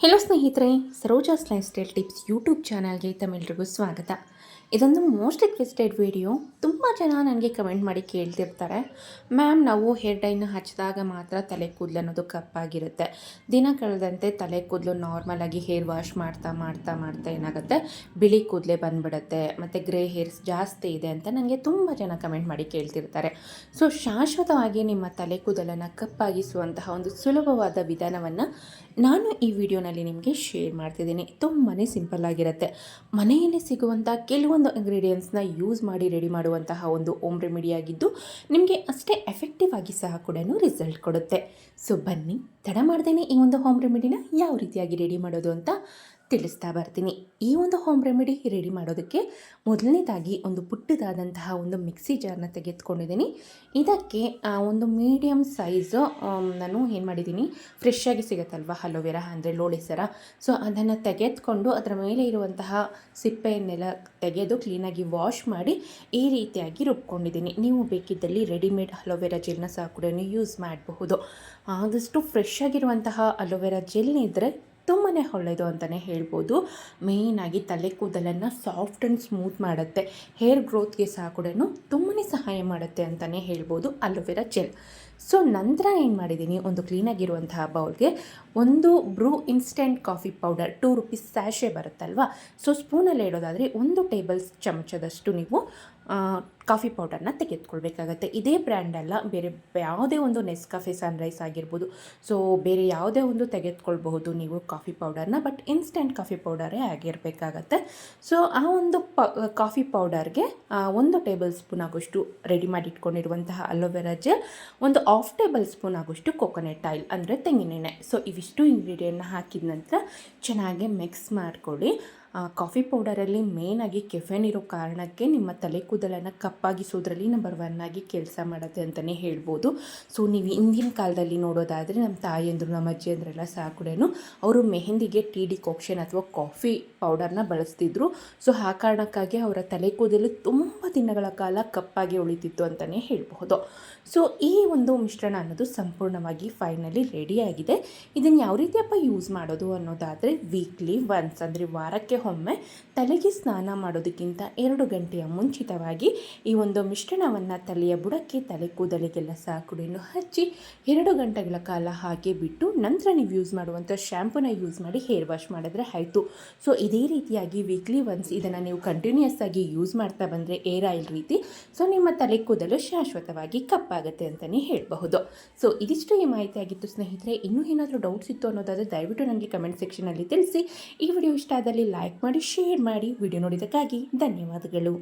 Hello ಸ್ನೇಹಿತರೆ, Saroja's life style tips YouTube ಚಾನಲ್ಗೆ ತಮ್ಮೆಲ್ಲರಿಗೂ ಸ್ವಾಗತ. ಇದೊಂದು ಮೋಸ್ಟ್ ರಿಕ್ವೆಸ್ಟೆಡ್ ವಿಡಿಯೋ. ತುಂಬ ಜನ ನನಗೆ ಕಮೆಂಟ್ ಮಾಡಿ ಕೇಳ್ತಿರ್ತಾರೆ, ಮ್ಯಾಮ್ ನಾವು ಹೇರ್ ಡೈನ ಹಚ್ಚಿದಾಗ ಮಾತ್ರ ತಲೆ ಕೂದಲು ಅನ್ನೋದು ಕಪ್ಪಾಗಿರುತ್ತೆ, ದಿನ ಕಳೆದಂತೆ ತಲೆ ಕೂದಲು ನಾರ್ಮಲಾಗಿ ಹೇರ್ ವಾಶ್ ಮಾಡ್ತಾ ಮಾಡ್ತಾ ಮಾಡ್ತಾ ಏನಾಗುತ್ತೆ ಬಿಳಿ ಕೂದಲೇ ಬಂದುಬಿಡುತ್ತೆ ಮತ್ತು ಗ್ರೇ ಹೇರ್ಸ್ ಜಾಸ್ತಿ ಇದೆ ಅಂತ ನನಗೆ ತುಂಬ ಜನ ಕಮೆಂಟ್ ಮಾಡಿ ಕೇಳ್ತಿರ್ತಾರೆ. ಸೊ ಶಾಶ್ವತವಾಗಿ ನಿಮ್ಮ ತಲೆ ಕೂದಲನ್ನು ಕಪ್ಪಾಗಿಸುವಂತಹ ಒಂದು ಸುಲಭವಾದ ವಿಧಾನವನ್ನು ನಾನು ಈ ವಿಡಿಯೋನಲ್ಲಿ ನಿಮಗೆ ಶೇರ್ ಮಾಡ್ತಿದ್ದೀನಿ. ತುಂಬಾ ಸಿಂಪಲ್ ಆಗಿರುತ್ತೆ. ಮನೆಯಲ್ಲಿ ಸಿಗುವಂಥ ಕೆಲವೊಂದು ಇಂಗ್ರೀಡಿಯೆಂಟ್ಸ್ನ ಯೂಸ್ ಮಾಡಿ ರೆಡಿ ಮಾಡುವಂತಹ ಒಂದು ಹೋಮ್ ರೆಮಿಡಿ ಆಗಿದ್ದು ನಿಮಗೆ ಅಷ್ಟೇ ಎಫೆಕ್ಟಿವ್ ಆಗಿ ಸಹ ಕೂಡ ರಿಸಲ್ಟ್ ಕೊಡುತ್ತೆ. ಸೊ ಬನ್ನಿ, ತಡ ಮಾಡ್ದೇನೆ ಈ ಒಂದು ಹೋಮ್ ರೆಮಿಡಿನ ಯಾವ ರೀತಿಯಾಗಿ ರೆಡಿ ಮಾಡೋದು ಅಂತ ತಿಳಿಸ್ತಾ ಬರ್ತೀನಿ. ಈ ಒಂದು ಹೋಮ್ ರೆಮಿಡಿ ರೆಡಿ ಮಾಡೋದಕ್ಕೆ ಮೊದಲನೇದಾಗಿ ಒಂದು ಪುಟ್ಟದಾದಂತಹ ಒಂದು ಮಿಕ್ಸಿ ಜಾರ್ನ ತೆಗೆದುಕೊಂಡಿದ್ದೀನಿ. ಇದಕ್ಕೆ ಒಂದು ಮೀಡಿಯಮ್ ಸೈಜು ನಾನು ಏನು ಮಾಡಿದ್ದೀನಿ, ಫ್ರೆಶ್ ಆಗಿ ಸಿಗುತ್ತಲ್ವ ಅಲೋವೆರಾ ಅಂದರೆ ಲೋಳೆಸರ, ಸೊ ಅದನ್ನು ತೆಗೆದುಕೊಂಡು ಅದರ ಮೇಲೆ ಇರುವಂತಹ ಸಿಪ್ಪೆಯನ್ನೆಲ್ಲ ತೆಗೆದು ಕ್ಲೀನಾಗಿ ವಾಶ್ ಮಾಡಿ ಈ ರೀತಿಯಾಗಿ ರುಬ್ಕೊಂಡಿದ್ದೀನಿ. ನೀವು ಬೇಕಿದ್ದಲ್ಲಿ ರೆಡಿಮೇಡ್ ಅಲೋವೆರಾ ಜೆಲ್ನ ಸಹ ಕೂಡ ಯೂಸ್ ಮಾಡಬಹುದು. ಆದಷ್ಟು ಫ್ರೆಶ್ ಆಗಿರುವಂತಹ ಅಲೋವೆರಾ ಜೆಲ್ ಇದ್ದರೆ ತುಂಬಾ ಒಳ್ಳೆಯದು ಅಂತಲೇ ಹೇಳ್ಬೋದು. ಮೇಯ್ನಾಗಿ ತಲೆ ಕೂದಲನ್ನು ಸಾಫ್ಟ್ ಆ್ಯಂಡ್ ಸ್ಮೂತ್ ಮಾಡುತ್ತೆ, ಹೇರ್ ಗ್ರೋತ್ಗೆ ಸಹ ಕೂಡ ತುಂಬಾ ಸಹಾಯ ಮಾಡುತ್ತೆ ಅಂತಲೇ ಹೇಳ್ಬೋದು ಅಲೋವೆರಾ ಜೆಲ್. ಸೊ ನಂತರ ಏನು ಮಾಡಿದ್ದೀನಿ, ಒಂದು ಕ್ಲೀನಾಗಿರುವಂತಹ ಬೌಲ್ಗೆ ಒಂದು Bru instant coffee powder 2 rupees sachet ಬರುತ್ತಲ್ವ, ಸೊ ಸ್ಪೂನಲ್ಲಿ ಇಡೋದಾದರೆ 1 ಟೇಬಲ್ ಚಮಚದಷ್ಟು ನೀವು ಕಾಫಿ ಪೌಡರ್ನ ತೆಗೆದುಕೊಳ್ಬೇಕಾಗತ್ತೆ. ಇದೇ ಬ್ರ್ಯಾಂಡ್ ಅಲ್ಲ, ಬೇರೆ ಯಾವುದೇ ಒಂದು ನೆಸ್ಕಾಫೆ ಸನ್ರೈಸ್ ಆಗಿರ್ಬೋದು, ಸೊ ಬೇರೆ ಯಾವುದೇ ಒಂದು ತೆಗೆದುಕೊಳ್ಬಹುದು ನೀವು ಕಾಫಿ ಪೌಡರ್ನ, ಬಟ್ ಇನ್ಸ್ಟೆಂಟ್ ಕಾಫಿ ಪೌಡರೇ ಆಗಿರಬೇಕಾಗತ್ತೆ. ಸೊ ಆ ಒಂದು ಕಾಫಿ ಪೌಡರ್ಗೆ 1 ಟೇಬಲ್ ಸ್ಪೂನ್ ಆಗೋಷ್ಟು ರೆಡಿ ಮಾಡಿ ಇಟ್ಕೊಂಡಿರುವಂತಹ ಅಲೋವೆರಾ ಜೆಲ್, ಒಂದು 1/2 ಟೇಬಲ್ ಸ್ಪೂನ್ ಆಗೋಷ್ಟು ಕೊಕೊನೆಟ್ ಆಯಿಲ್ ಅಂದರೆ ತೆಂಗಿನೆಣ್ಣೆ. ಸೊ ಇವಿಷ್ಟು ಇಂಗ್ರೀಡಿಯೆಂಟ್ನ ಹಾಕಿದ ನಂತರ ಚೆನ್ನಾಗಿ ಮಿಕ್ಸ್ ಮಾಡಿಕೊಳ್ಳಿ. ಕಾಫಿ ಪೌಡರಲ್ಲಿ ಮೇಯ್ನಾಗಿ ಕೆಫೆನ್ ಇರೋ ಕಾರಣಕ್ಕೆ ನಿಮ್ಮ ತಲೆ ಕೂದಲನ್ನು ಕಪ್ಪಾಗಿಸೋದ್ರಲ್ಲಿ ನಂಬರ್ 1 ಆಗಿ ಕೆಲಸ ಮಾಡುತ್ತೆ ಅಂತಲೇ ಹೇಳ್ಬೋದು. ಸೊ ನೀವು ಹಿಂದಿನ ಕಾಲದಲ್ಲಿ ನೋಡೋದಾದರೆ ನಮ್ಮ ತಾಯಿಯಂದರು, ನಮ್ಮ ಅಜ್ಜಿಯಂದ್ರೆಲ್ಲ ಸಹ ಕೂಡ ಅವರು ಮೆಹಂದಿಗೆ ಟೀ ಡಿಕಾಕ್ಷನ್ ಅಥವಾ ಕಾಫಿ ಪೌಡರ್ನ ಬಳಸ್ತಿದ್ರು. ಸೊ ಆ ಕಾರಣಕ್ಕಾಗಿ ಅವರ ತಲೆ ಕೂದಲು ತುಂಬ ದಿನಗಳ ಕಾಲ ಕಪ್ಪಾಗಿ ಉಳಿತಿತ್ತು ಅಂತಲೇ ಹೇಳ್ಬಹುದು. ಸೊ ಈ ಒಂದು ಮಿಶ್ರಣ ಅನ್ನೋದು ಸಂಪೂರ್ಣವಾಗಿ ಫೈನಲಿ ರೆಡಿಯಾಗಿದೆ. ಇದನ್ನು ಯಾವ ರೀತಿಯಪ್ಪ ಯೂಸ್ ಮಾಡೋದು ಅನ್ನೋದಾದರೆ, ವೀಕ್ಲಿ ಒನ್ಸ್ ಅಂದರೆ ವಾರಕ್ಕೆ ಒಮ್ಮೆ ತಲೆಗೆ ಸ್ನಾನ ಮಾಡೋದಕ್ಕಿಂತ 2 ಗಂಟೆಯ ಮುಂಚಿತವಾಗಿ ಈ ಒಂದು ಮಿಶ್ರಣವನ್ನು ತಲೆಯ ಬುಡಕ್ಕೆ, ತಲೆ ಕೂದಲಿಗೆಲ್ಲ ಸಹ ಕೂಡ ಹಚ್ಚಿ 2 ಗಂಟೆಗಳ ಕಾಲ ಹಾಗೆ ಬಿಟ್ಟು ನಂತರ ನೀವು ಯೂಸ್ ಮಾಡುವಂಥ ಶ್ಯಾಂಪೂನ ಯೂಸ್ ಮಾಡಿ ಹೇರ್ ವಾಶ್ ಮಾಡಿದ್ರೆ ಆಯಿತು. ಸೊ ಇದೇ ರೀತಿಯಾಗಿ ವೀಕ್ಲಿ ಒನ್ಸ್ ಇದನ್ನು ನೀವು ಕಂಟಿನ್ಯೂಯಸ್ ಆಗಿ ಯೂಸ್ ಮಾಡ್ತಾ ಬಂದರೆ ಏರ್ ಆಯಿಲ್ ರೀತಿ, ಸೊ ನಿಮ್ಮ ತಲೆ ಕೂದಲು ಶಾಶ್ವತವಾಗಿ ಕಪ್ಪಾಗುತ್ತೆ ಅಂತಲೇ ಹೇಳಬಹುದು. ಸೊ ಇದಿಷ್ಟು ಈ ಮಾಹಿತಿ ಆಗಿತ್ತು ಸ್ನೇಹಿತರೆ. ಇನ್ನೂ ಏನಾದರೂ ಡೌಟ್ಸ್ ಇತ್ತು ಅನ್ನೋದಾದರೆ ದಯವಿಟ್ಟು ನನಗೆ ಕಮೆಂಟ್ ಸೆಕ್ಷನಲ್ಲಿ ತಿಳಿಸಿ. ಈ ವಿಡಿಯೋ ಇಷ್ಟ ಆದಲ್ಲಿ ಲೈಕ್ ಮಾಡಿ, ಶೇರ್ ಮಾಡಿ. ವಿಡಿಯೋ ನೋಡಿದ್ದಕ್ಕಾಗಿ ಧನ್ಯವಾದಗಳು.